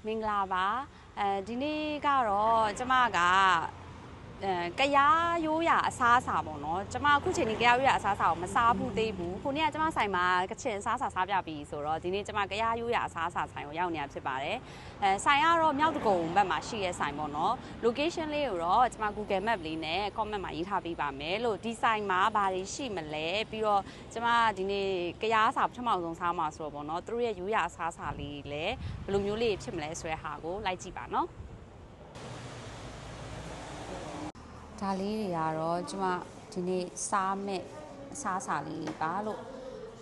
မင်္ဂလာပါဒီနေ့ကတော့ကျမကကရားရိုးရာအစားအစာပေါ့နော်ကျမအခုချိန်นี้ကရားရိုးရာအစားအစာကိုမစားဘူးသေးဘူးခုနေ့ကကျမဆိုင်မှာကချင်အစားအစာစားပြပြီဆိုတော့ဒီနေ့ကျမကရားရိုးရာအစားအစာဆိုင်ကိုရောက်နေတာဖြစ်ပါတယ်ဆိုင်ကတော့မြောက်တကုံဘက်မှာရှိတဲ့ဆိုင်ပေါ့နော် location လေးကိုတော့ကျမ Google Map လေးနဲ့ comment မှာရေးထားပေးပါမယ်လို့ဒီဆိုင်မှာဘာတွေရှိမလဲပြီးတော့ကျမဒီနေ့ကရားစာပထမဆုံးစားမှာဆိုတော့ပေါ့နော်သူတို့ရဲ့ရိုးရာအစားအစာလေးလည်းဘယ်လိုမျိုးလေးဖြစ်မလဲဆိုတဲ့ဟာကိုလိုက်ကြည့်ပါနော်ဒါလေးတွေကတော့ကျမဒီနေ့စားမဲ့အစားအစာလေးတွေပါလို့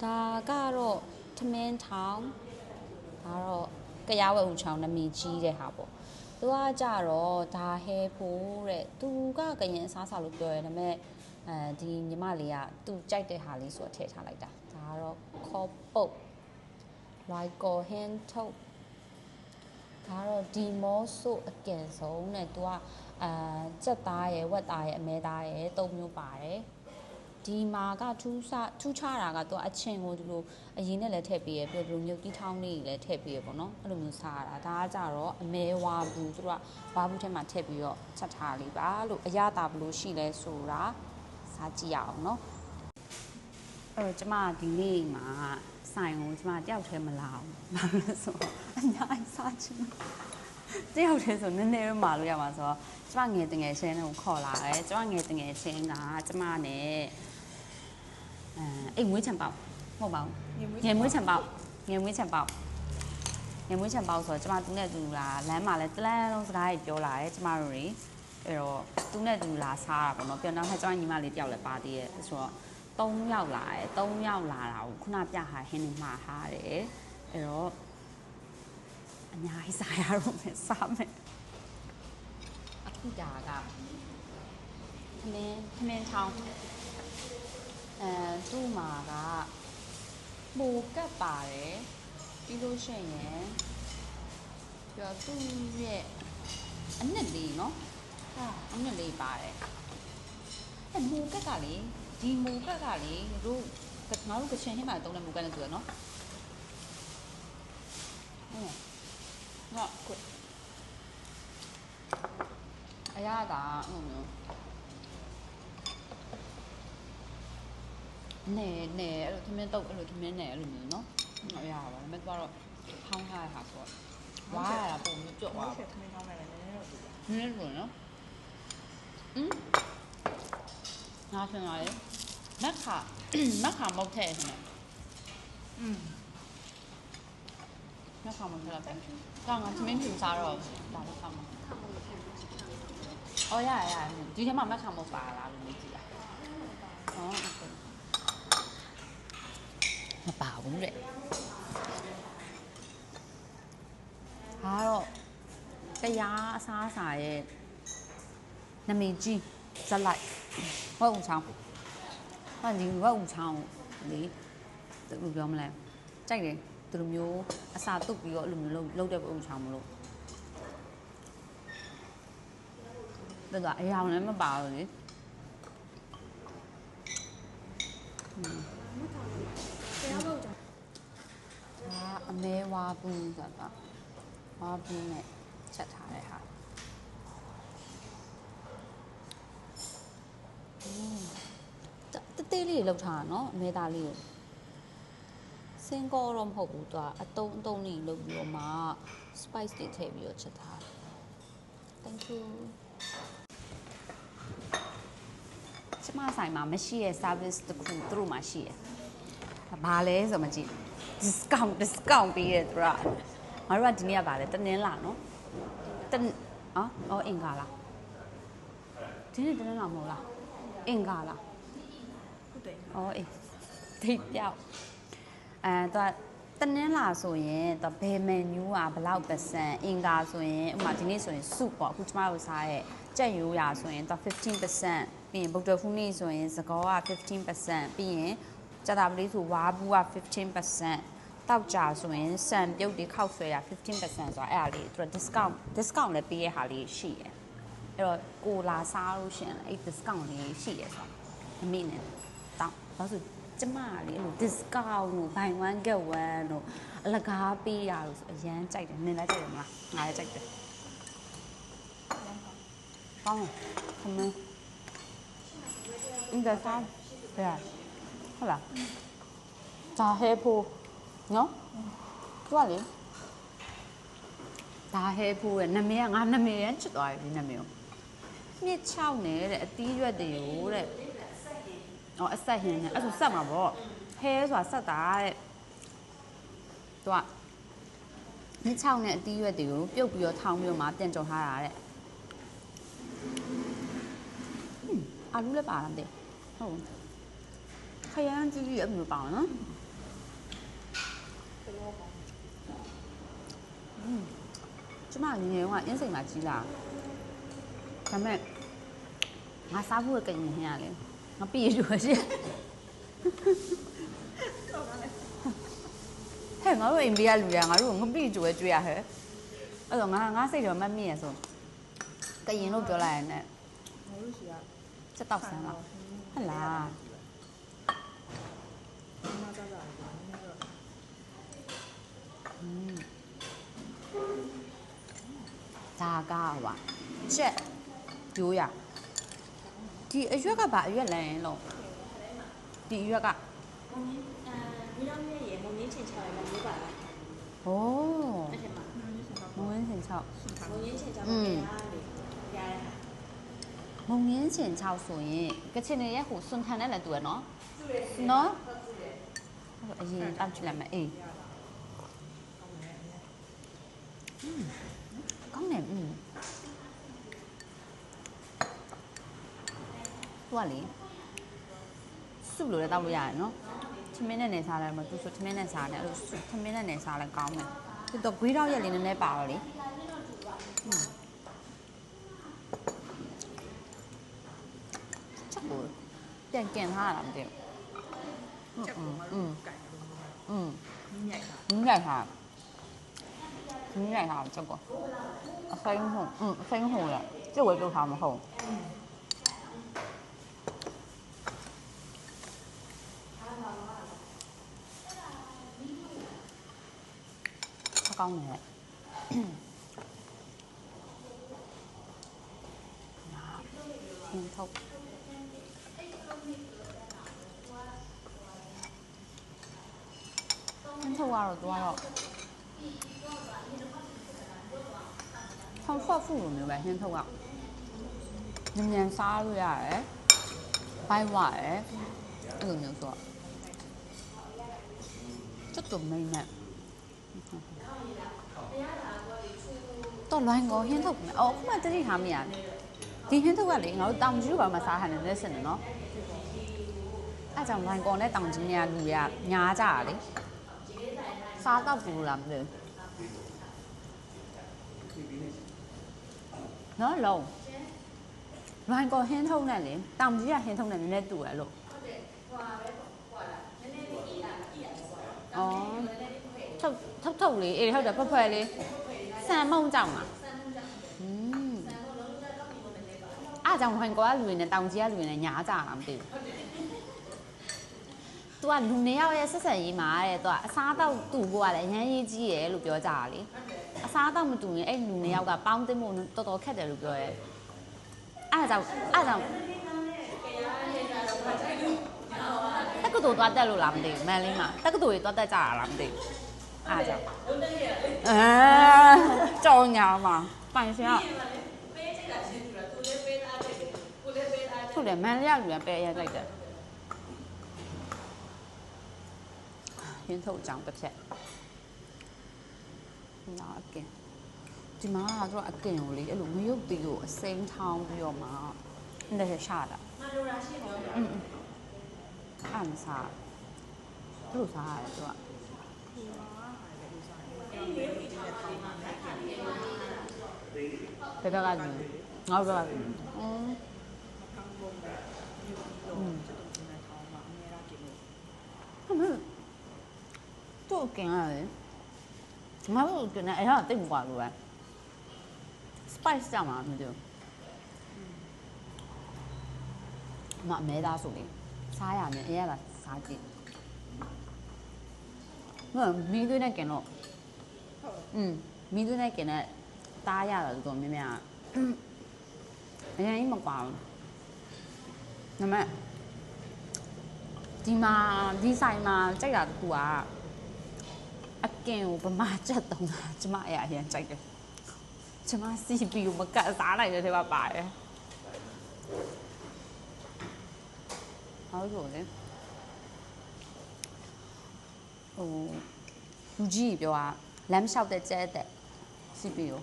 ဒါကတော့ထမင်းထောင်ဒါတော့ကရားဝဲဦးချောင်းနမီကြီးတဲ့ဟာပေါ့သူကကြတော့ဒါဟဲဖို့တဲ့သူကကရင်အစားအစာလို့ပြောရဲဒါပေမဲ့ဒီညီမလေးကသူကြိုက်တဲ့ဟာလေးဆိုတော့ထည့်ထားလိုက်တာဒါကတော့ခေါ်ပုတ်လိုက်ကောဟင်းထုတ်ဒါတော့ဒီမော့ဆိုအကင်ဆုံးနဲ့သူကကြက်သားရယ်ဝက်သားရယ်အမဲသားရယ်၃မျိုးပါတယ်ဒီမှာကထူးခြားတာကသူကအချင်းကိုဒီလိုအရင်နဲ့လည်းထည့်ပေးရပြီးတော့ဒီလိုမြုပ်တီးထောင်းလေးလည်းထည့်ပေးရပေါ့နော်အဲ့လိုမျိုးစားရတာဒါကကြတော့အမဲဝါဘူးသူကဝါဘူးထဲမှာထည့်ပြီးတော့ချက်ထားလေးပါလို့အရသာဘလို့ရှိလဲဆိုတာစားကြည့်ရအောင်နော်အဲ့တော့ကျမဒီနေ့မှာဆိုင်ကိုကျမတယောက်တည်းမလာဘူးဘာလို့လဲဆိုတော့အများကြီးစားချင်တယောက်တည်းဆိုနည်းနည်းတော့မာလို့ရမှာဆိုတော့ကျမငယ်တငယ်ချင်းကိုခေါ်လာတယ်ကျမငယ်တငယ်ချင်းကကျမနဲ့အိမ်မွေးချံပေါက်မဟုတ်ပါဘူးငယ်မွေးချံပေါက်ဆိုတော့ကျမသူနဲ့သူလာလမ်းမှာလဲတလန်းလုံးစကားကြီးပြောလာတယ်ကျမတို့တွေအဲ့တော့သူနဲ့သူလာစားတာပေါ့နော်ပြန်တော့ကျမညီမလေးတယောက်လည်းပါသေးရဲ့ဆိုတော့3ယောက်လာတယ်3ယောက်လာတာကိုခုနပြဟာဟင်းနေမှာထားတယ်အဲ့တော့အများကြီးစားရတော့မယ်စားမယ်အခုဒါကထမင်းထောင်းသူ့မှာကပိုကပ်ပါတယ်ပြီးလို့ရှိရင်ပြီးတော့သူ့ရဲ့အနက်လေးနော်အနက်လေးပါတယ်မူကက်ကလေဒီမူကက်ကလေတို့ငါတို့ကချင်ဟင်းမှာတုံးတဲ့မူကက်နဲ့တူရနော်ငါကွအရသာအဲ့လိုမျိုးနဲအဲ့လိုသမင်းတုပ်အဲ့လိုသမင်းနဲအဲ့လိုမျိုးနော်အရပါဒါပေမဲ့တော့ဖောင်းထားတဲ့ဟာဆိုတော့ဝါရတာပုံမျိုးကြော့သွားတယ်သမင်းကောင်းတယ်လည်းနည်းနည်းတော့တူတယ်နည်းနည်းတူနော်ငါဆင်လာလေမက်ခါမုတ်ထဲနေမက်ခါမုတ်ထဲလာတယ်ဒါငါသမင်းဖြူစားတော့ဒါမက်ခါမုတ်အော်ရဒီထဲမှာမက်ခါမုတ်ပါလားလို့မေးကြည့်တာမပါဘူးတဲ့ဟာတော့တရားအစားအစာရဲ့နမီကြီးဇလိုက်ဝက်ဦးချောင်းဟာဒီဝက်ဦးချောင်းလေသူပြောမလဲကြိုက်တယ်သူလိုမျိုးအစာတုပ်ပြီးတော့အဲ့လိုမျိုးလုပ်တဲ့ဝက်ဦးချောင်းမလို့ဒါကအရာလည်းမပါဘူးလေအမဲဝါဘူးဆိုတာဝါဘူးနဲ့ချက်ထားတဲ့ဟာတေးလေးလောက်ထားတာနော်အမဲသားလေးကိုစင်ကောတော့မဟုတ်ဘူးသူကအတုံးလေးလုပ်ပြီးတော့မှ spice တွေထည့်ပြီးတော့ချက်ထား thank you ကျမဆိုင်မှာမရှိတဲ့ service တခုသူတို့မှာရှိတယ်ဘာလဲဆိုမှကြည့် discount ပေးတယ်သူကငါတို့ကဒီနေ့ကဘာလဲတနင်္လာနော်အင်္ဂါလားဒီနေ့တနင်္လာမဟုတ်လားအင်္ဂါလားဟုတ်တယ်အေးဒိတ်ပြောက်သူကတနင်္လာဆိုရင်သူဘယ်မန်နူးကဘလောက်%အင်္ဂါဆိုရင်ဥပမာဒီနေ့ဆိုရင် soup ပေါ့အခုကျမတို့စားရဲ့ကြက်ရိုးရာဆိုရင်သူ 15% ပြီးရင်ဗုဒ္ဓဖူးနေ့ဆိုရင်စကောက 15% ပြီးရင်ကြက်သားပလေးဆိုဝါဘူးက 15% တောက်ကြဆိုရင်စံပြုတ်တွေခောက်ဆွဲတာ 15% ဆိုတာအဲ့ဒါလေးသူက discount လည်းပေးရဟာလေးရှိတယ်အဲ့တော့ကိုလာစားလို့ရှင်အဲ့ discount လေးရှိရဆိုတော့အမိနဲ့တောင်းဘာလို့ ကျမလေးအဲ့လို discount တို့ buy one get one တို့အလကားပေးရလို့ဆိုအရန်ကြိုက်တယ်နင်လည်းကြိုက်တယ်မလားငါလည်းကြိုက်တယ်ကောင်းခမင်းဒါစားဘယ်ဟုတ်လားဒါဟဲဖိုးနော်သူကလေဒါဟဲဖိုးရဲ့နာမည်ကငါနာမည်ရမ်းချစ်သွားပြီဒီနာမည်ကိုမြစ်6နဲ့တဲ့အတီးရွက်တွေကိုတဲ့အော်အဆက်ဟင်းနဲ့အဲ့ဆိုဆက်မှာပေါ့ဟဲဆိုတာဆက်တာတဲ့သူကမြစ်6နဲ့အတီးရွက်တွေကိုပြုတ်ပြီးတော့ထောင်းပြီးတော့မှပြန်ကြော်ထားတာတဲ့အာလူလည်းပါလားမသိဟုတ်ခရမ်းကြီးကြီးအဲ့လိုပါနော်ကျမငယ်ငယ်ကအင်းစိန်မှာကြီးလာဒါမဲ့ငါစားဖို့ကရင်ဟင်းရလေငါပြည့်လို့ရှိဟဲ့ငါတို့အိမ်ဘေးကလူရငါတို့ငပိကြွယ်ကြွေးရဟဲ့အဲ့တော့ငါစိတ်တော့မမြင်ရဆိုကရင်လို့ပြောလိုက်ရင်လည်းငါတို့ရှိရစက်တော့ဆန်းလားဟုတ်လားဒါကဟွာချက်ရိုးရဒီအရွက်ကဘာအရွက်လဲလို့ဒီအရွက်က你让月爷蒙年前桥来没办法。哦蒙年前桥蒙年前桥没啊你，家嘞。蒙年前桥ဆိုရင်ကချင်တွေရဲ့ဟိုစွန်ထန်နဲ့လည်းတူရနော်နော်အရင်တောက်ချလိုက်မယ်အေးကောင်းတယ်သူကလေစုလို့လည်းတောက်လို့ရတယ်နော်ထမင်းနဲ့နေစားတယ်မသူဆိုထမင်းနဲ့စားတယ်အဲ့လိုထမင်းနဲ့နေစားလည်းကောင်းတယ်သူတော့ဂွေးတော့ရက်လေးနည်းနည်းပါတော့လေချက်ကိုပြန်ကျင်ထားတာမသိဘူးချက်ကိုမလို့ကြိုက်ညိုက်တာချက်ကိုအစိမ်းဟုံရကျုပ်ဝဲပြုတ်ထားမဟုတ်ကောင်းတယ်ဟင်းထုတ်ကတော့သူကတော့ထောက်ဖောက်ဖူလိုမျိုးပဲဟင်းထုတ်ကညံစားလို့ရတယ်ဘိုက်ဝရတယ်အဲ့လိုမျိုးဆိုတော့ちょっと美味ねတော့လွိုင်းကိုဟင်းထုတ်မယ်အော်ခုမှတတိထားမရဒီဟင်းထုတ်ကလေငါတို့တောင်ကြီးဘာမှစားဟန်နေစင်တယ်နော်အဲ့ကြောင့်လွိုင်းကောနဲ့တောင်ကြီးเนี่ยလူရညားကြတာလေစားတော့ဘူးလားမသိဘူးနော်လုံးလွိုင်းကောဟင်းထုတ်နဲ့လေတောင်ကြီးကဟင်းထုတ်နဲ့နည်းနည်းတူတယ်လို့အော်ထုတ်လေးအေးဟုတ်တယ်ဖွဲ့ဖွဲ့လေးဆန်မုံကြောင်မှာအားကြောင့်ဝင်ကောကလူတွေနဲ့တောင်ကြီးကလူတွေနဲ့ညားကြတာမသိဘူးသူကလူနေရောက်ရဲ့ဆက်ဆက်ရေးမှာတဲ့သူကအစားတော့တူဖို့ကလည်းအရန်ရေးကြီးရယ်လို့ပြောကြတာလေအစားတော့မတူရင်အဲ့လူနေရောက်ကပေါင်းသိဖို့တော်တော်ခက်တယ်လို့ပြောရဲအားကြောင့်တက္ကသိုလ်သွားတက်လို့လားမသိဘူးမန်လေးမှာတက္ကသိုလ်တွေသွားတက်ကြတာလားမသိဘူးအားကြောင့်ကြောင်ညာမှာပိုင်ရှင်ကဟုတ်တယ်မန်လေးကလူကပဲရလိုက်တယ်ဟင်းထုတ်ကြောင်တစ်ချက်နာအကင်ဒီမှာကတော့အကင်ကိုလေအဲ့လိုမရုပ်တီးကိုအစိမ်းထောင်းပြီးတော့မှနဲ့ရှာတာအဲ့မစားဘလို့စားရလဲသူကဘယ်ဘက်ကလဲငါဘက်ကလဲ都给俺嘞，俺不跟那哎呀，对不挂路哎，spice 酱嘛，那就，嘛没打手的，啥呀呢？哎呀啦， စားကြည့်မီးသွေးနဲ့กินတော့မီးသွေးနဲ့กินတဲ့သားရတာတော်များများအရင်ကြီးမကွာဘူးဒါပေမဲ့ဒီဆိုင်မှာကြိုက်တာတခုကအကင်ကိုဗမာချက်တုံးတာကျမအရင်ကြိုက်တယ်ကျမစီပီကိုမကတ်စားနိုင်တဲ့ထဲမှာပါတယ်ဟုတ်ဆိုလေလူကြီးပြောတာလမ်းလျှောက်တဲ့ကျဲတဲ့စီပီကို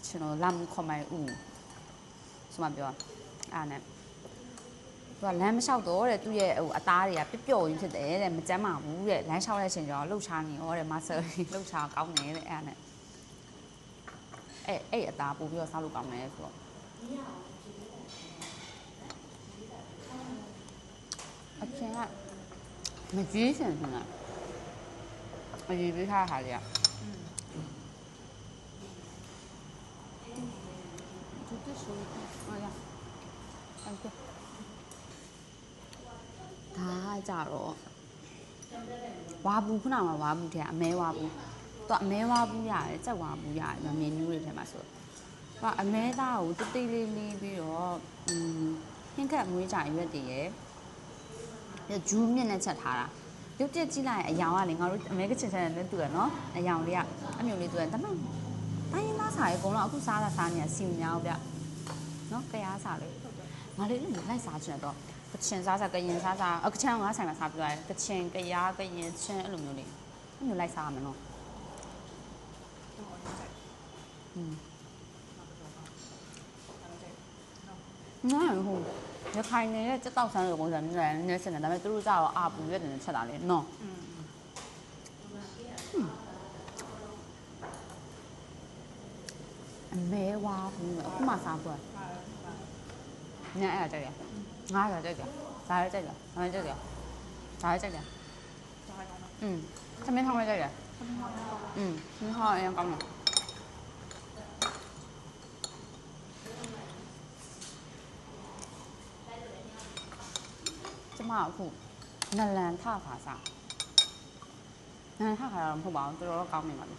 ကျွန်တော်လမ်းခေါ်မိုင်ဦးဆိုမှပြောအားနဲ့သူကလမ်းမလျှောက်တော့တဲ့သူ့ရဲ့အသားတွေကပျော့ကြီးဖြစ်တယ်တဲ့မကျန်းမာဘူးတဲ့လမ်းလျှောက်တဲ့အချိန်ကျတော့လှုပ်ရှားနေရောတဲ့မဆယ်လှုပ်ရှားကောင်းတယ်တဲ့အဲ့နဲ့အဲ့အသားပို့ပြီးတော့စားလို့ကောင်းတယ်ဆိုတော့အချင်းကမကြီးစင်စင်ကအရေးပေးထားတာလေဒါကြတော့ဝါဘူးခုနကဝါဘူးထဲအမဲဝါဘူးသူအမဲဝါဘူးရတယ်စက်ဝါဘူးရတယ်မင်းနူးတွေထဲမှာဆိုတော့အမဲသားကိုတိတ်လေးလေးပြီးတော့ဟင်းခက်အမွေးကြရွက်တည်ရဲ့ဂျူးမြင့်နဲ့ချက်ထားတာရုပ်ပြက်ကြည့်လိုက်အယောင်ကလေငါတို့အမဲကချင်ချင်နဲ့တူရနော်အယောင်လေးကအမျိုးလေးတူတယ်ဒါမှတိုင်းရင်းသားစားရေအကုန်လုံးအခုစားနေတာစီမများဘူးဗျနော်ကြရားစားလေငါလေးလိုက်စားချင်တော့ကချင်စားကရင်စားကချင်ငါဆိုင်မှာစားပြရတယ်ကချင်ကြရားကရင်ချင်းအဲ့လိုမျိုးလေးအဲ့လိုလိုက်စားရမယ်နော်နော်ဟုတ်ရခိုင်နေတဲ့စက်တောက်ဆန်းလိုပုံစံမျိုးနဲ့နည်းစင်တယ်ဒါပေမဲ့သူတို့ကြတော့အာပူရွက်တယ်ချက်တာလေနော်အမဲဝါဘူးအခုမှစားပွဲညအဲ့ဒါကြိုက်ရငါးကြိုက်တယ်ဒါလည်းကြိုက်တယ်ငါလည်းကြိုက်တယ်ဒါလည်းကြိုက်တယ်သမင်းထောင်းလည်းကြိုက်တယ်သမင်းထောင်းအရင်ကောင်းတယ်ကျမအခုနလန်ထခါစားနလန်ထခါတော့မဟုတ်ပါဘူးတော်တော်ကောင်းနေပါပြီ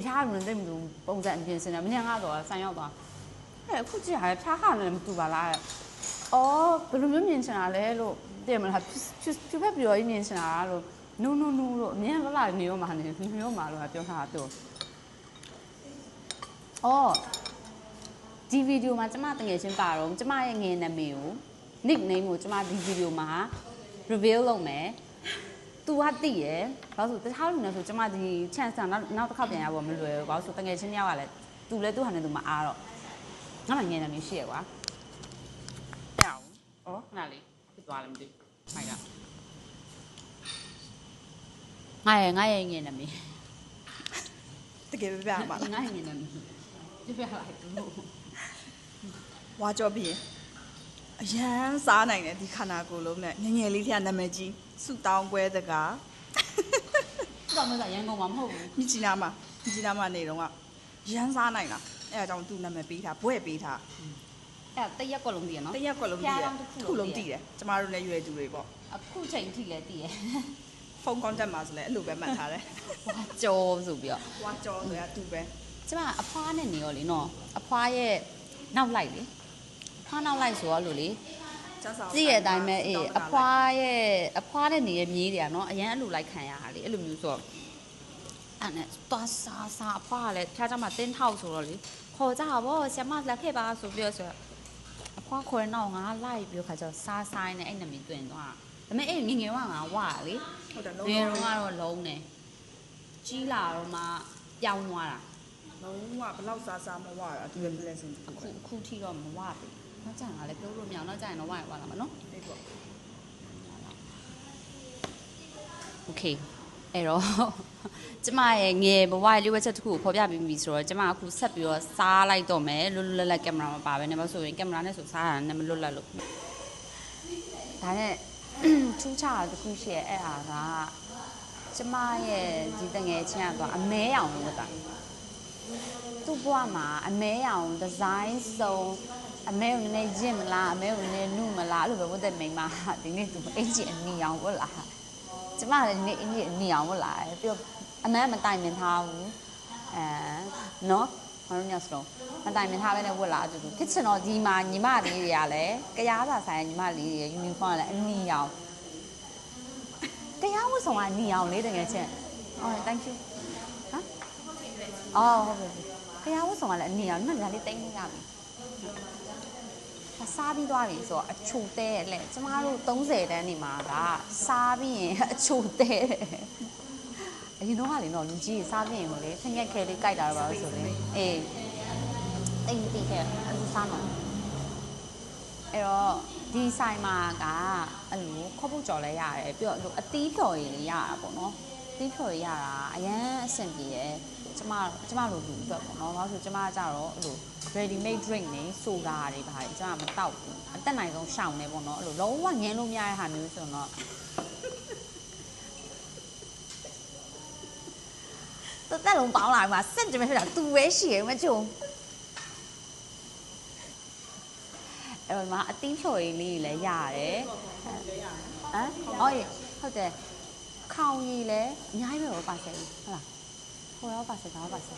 ဖျားလို့တိတ်မတူပုံစံအပြင်စင်တယ်မင်းကတော့ဆန်ရောက်သွားအဲ့အခုကြည့်ရတယ်ဖျားခါလည်းမတူပါလားအော်ဘယ်လိုမျိုးမြင်ချင်တာလဲလို့သိရမလားဖြူဖက်ပြောရင်းမြင်ချင်တာလို့ no လို့အမြင်လာနေရောမှာနေရောမှာလို့ပြောထားတာသူအော်ဒီဗီဒီယိုမှာကျမတငယ်ချင်းပါတော့ကျမရဲ့ငယ်နာမည်ကို nickname ကိုကျမဒီဗီဒီယိုမှာ reveal လုပ်မယ်သူကသိရယ်ဘာလို့ဆိုတခြားလူနဲ့ဆိုကျမဒီ chance နောက်တစ်ခါပြန်ရဖို့မလွယ်ဘူးဘာလို့ဆိုတငယ်ချင်းတယောက်ကလည်းသူလည်းသူ့ဟာနဲ့သူမအားတော့ငါမှငယ်နာမည်ရှိရကွာပြောင်းဩငါလေးဖြစ်သွားလည်းမသိမိုက်ကငါရဲ့ငယ်နာမည်တကယ်ပြပါလားငါရဲ့ငယ်နာမည်ပြလိုက်လို့ဝါကြောပြီးအရန်စားနိုင်တယ်ဒီခန္ဓာကိုယ်လုံးနဲ့ငငယ်လေးထက်နာမည်ကြီးစုတောင်းပွဲတကားတော့မစားရန်ကုန်မှာမဟုတ်ဘူးမြကြီးနားမှာနေတော့ကရန်စားနိုင်လားအဲ့ဒါကြောင့်သူ့နာမည်ပေးထားဘွဲ့ပေးထားအဲ့တရက်ကွက်လုံးတည်ရနော်တရက်ကွက်လုံးတည်ရခုလုံးတည်တယ်ကျမတို့လည်းရွယ်သူတွေပေါ့အခုချိန်ထိလည်းတည်ရဖုန်း contact မှာဆိုလည်းအဲ့လိုပဲမှတ်ထားတယ်ဝါကြောဆိုပြီးတော့ဝါကြောဆိုတာသူပဲကျမအဖွားနဲ့နေရောလေနော်အဖွားရဲ့နောက်လိုက်လေဖွားနောက်လိုက်ဆိုတော့လို့လေကြည့်ရတဲ့အတိုင်းပဲအေးအဖွားနဲ့နေရမြေးတွေကနော်အရန်အလိုလိုက်ခံရတာလေအဲ့လိုမျိုးဆိုတော့အဲ့နဲ့သွားစားအဖွားကလည်းဖျားကြမှာတင်းထောက်ဆိုတော့လေခေါ်ကြပါဘောဆရာမလက်ခဲ့ပါဆိုပြီးတော့ဆိုတော့အဖွားခေါ်ရင်တော့ငါလိုက်ပြီးခါကျတော့စားဆိုင်နဲ့အဲ့နမီတွင်သွားဒါပေမဲ့အဲ့ငငယ်ကငါဝါလေဟုတ်တယ်ငယ်တော့လုံးတယ်ကြီးလာတော့မှပြောင်းသွားတာလုံးဝဘလောက်စားမဝတာသူရဲ့ blessing အခုထိတော့မဝဘူးနောက်ကျရင်လည်းပြောလို့မရအောင်နောက်ကျရင်တော့ဝါလာမှာနော်အေးပေါ့ Okay အဲ့တော့ကျမရဲ့ငယ်ဘဝရဲ့လေးဝက်ချက်တစ်ခုကိုဖော်ပြပြီးပြီဆိုတော့ကျမအခုဆက်ပြီးတော့စားလိုက်တော့မယ်လွတ်လွတ်လပ်ကင်မရာမပါဘဲနဲ့မဆိုရင်ကင်မရာနဲ့ဆိုစားတာနဲ့မလွတ်လပ်လို့ဒါနဲ့ထူးခြားတာတစ်ခုရှိရဲ့အဲ့ဟာကကျမရဲ့ဒီတငယ်ချင်းကတော့အမဲရောင်လို့ဝတ်တာ သူ့ဘဝမှာအမဲရောင်ဒီဇိုင်းစုံအမဲကိုနည်းနည်းရင့်မလားအမဲကိုနည်းနည်းနုမလားအဲ့လိုပဲဝတ်တဲ့မိန်းမဒီနေ့သူအင်ဂျီအနီရောင်ဝတ်လာကျမလည်းဒီနေ့အင်ဂျီအနီရောင်ဝတ်လာတယ်ပြီးတော့အမဲမတိုင်မင်ထားဘူးနော်ဘာလို့ညစတော့မတိုင်မင်ထားပဲနဲ့ဝတ်လာတူတူဖြစ်ချင်တော့ဒီမှာညီမလေးတွေကလည်းကရားစာဆိုင်ညီမလေးတွေယူနီဖောင်းကလည်းအနီရောင်တရားဝတ်ဆောင်ကအနီရောင်လေးတကယ်ချင်းအော် thank you ဟမ်အော်ဟုတ်ပြီတရားဝတ်ဆောင်ကလည်းအနီရောင်မှန်တယ်လေးတိတ်နေရပြီစားပြီးသွားပြီဆိုတော့အချိုတဲလေကျမတို့30တန်းနေမှာကစားပြီးရင်အချိုတဲအရင်တော့ကလေတော့လူကြီးစားပြီးရင်ကိုလေဆင်းရက်ခဲလေးကြိုက်တာတော့ပါလို့ဆိုရင်အေးတိတ်တိတ်ခဲအခုစားမှာအဲ့တော့ဒီဆိုင်မှာကအဲ့လိုခေါပုတ်ကြော်လဲရတယ်ပြီးတော့အသီးဖြော်ရည်လေးရတာပေါ့နော်အသီးဖြော်ရည်ရတာအရန်အဆင်ပြေတယ်ကျမတို့လူအတွက်ပေါ့နော်ဘာလို့ဆိုကျမကကြတော့အဲ့လို ready made drink နေဆိုတာတွေပါတယ်ကျမမတောက်ဘူးအတက်နိုင်ဆုံးရှောင်နေပေါ့နော်အဲ့လိုလုံးဝငင်းလို့မရတဲ့ဟာမျိုးဆိုတော့တက်လုံးပေါင်းလာမှာစက်ကြမယ်ဖြစ်တာသူပဲရှိရမချုံအဲ့တော့မှာအသီးဖြော်ရည်လေးလည်းရတယ်ဟမ်အော်ဟုတ်တယ်ခေါင်ရည်လည်းအများကြီးပဲပါစေဟုတ်လားဟိုရောပါစေတော့ပါစေ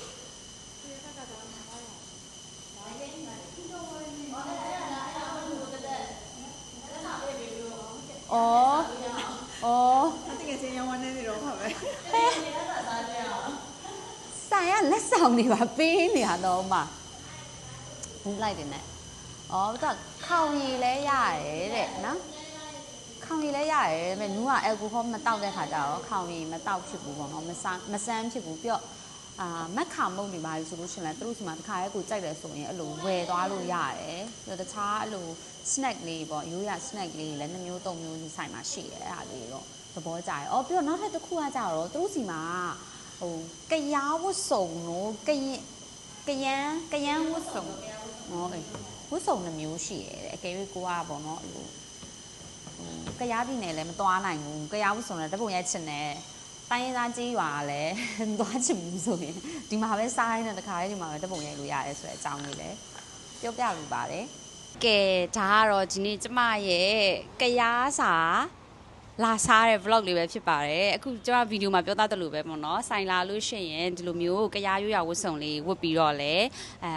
အော်တကယ်ချင်းရောင်းဝနေနေတော့ပါပဲဆိုင်ရလက်ဆောင်တွေပါပေးနေရတော့မှဘူးလိုက်တယ်နဲ့အော်တော့ခေါင်ရည်လဲရတယ်တဲ့နော်ခေါင်ရည်လဲရတယ်ဒါပေမဲ့နူးကအယ်ကိုဟောမတောက်တဲ့ခါကျတော့ခေါင်ရည်မတောက်ဖြစ်ဘူးပေါ့နော်မဆန်းဖြစ်ဘူးပြီးတော့မက်ခါမုတ်တွေပါလို့ဆိုလို့ရှိရင်လည်းသူတို့စီမှာတစ်ခါရဲကိုကြိုက်တယ်ဆိုရင်အဲ့လိုဝယ်သွားလို့ရတယ်ပြီးတော့တခြားအဲ့လို snack လေးပေါ့ရိုးရ snack လေးလည်း2မျိုး3မျိုးဒီဆိုင်မှာရှိတယ်အဲ့ဒါလေးတော့သဘောကျတယ်အော်ပြီးတော့နောက်ထပ်တစ်ခုကကြတော့သူတို့စီမှာဟိုကရားဝတ်စုံလို့ကရန်ဝတ်စုံဟောအေးဝတ်စုံ2မျိုးရှိတယ်အကယ်၍ကိုကပေါ့နော်အဲ့လိုကရားပြည်နယ်လည်းမသွားနိုင်ဘူးကရားဝတ်စုံလည်းတပုံရိုက်ချင်တယ်တိုင်းရင်းသားကြီးရွာလည်းသွားချင်ဘူးဆိုရင်ဒီမှာပဲစားရင်းနဲ့တခါလေးဒီမှာပဲတပုံရိုက်လို့ရတယ်ဆိုတဲ့အကြောင်းလေးလည်းပြောပြလို့ပါတယ်ကဲဒါကတော့ဒီနေ့ကျမရဲ့ကရားစာလာစားတဲ့ vlog လေးပဲဖြစ်ပါတယ်အခုကျမဗီဒီယိုမှာပြောသားတယ်လို့ပဲပေါ့နော်ဆိုင်လာလို့ရှိရင်ဒီလိုမျိုးကရားရိုးရဝတ်စုံလေးဝတ်ပြီးတော့လေ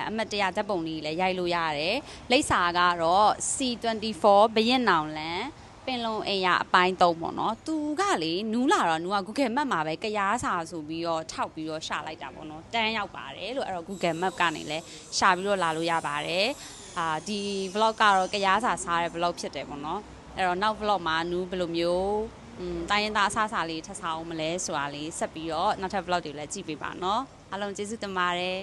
အမတ်တရဓာတ်ပုံလေးလည်းရိုက်လို့ရတယ်လိပ်စာကတော့ C24 ဘရင်နောင်လန်ပင်လုံအိမ်ရအပိုင်း3ပေါ့နော်သူကလေနူးလာတော့နူးက Google Map မှာပဲကရားစာဆိုပြီးတော့ထောက်ပြီးတော့ရှာလိုက်တာပေါ့နော်တန်းရောက်ပါတယ်လို့အဲ့တော့ Google Map ကနေလည်းရှာပြီးတော့လာလို့ရပါတယ်ဒီ vlog ကတော့ကရားစာစားတဲ့ vlog ဖြစ်တယ်ပေါ့နော်အဲ့တော့နောက် vlog မှာနူးဘယ်လိုမျိုးတိုင်းရင်းသားအစားအစာလေးထပ်ဆောင်မလဲဆိုတာလေးဆက်ပြီးတော့နောက်ထပ် vlog တွေလည်းကြည့်ပေးပါနော်အားလုံးကျေးဇူးတင်ပါတယ်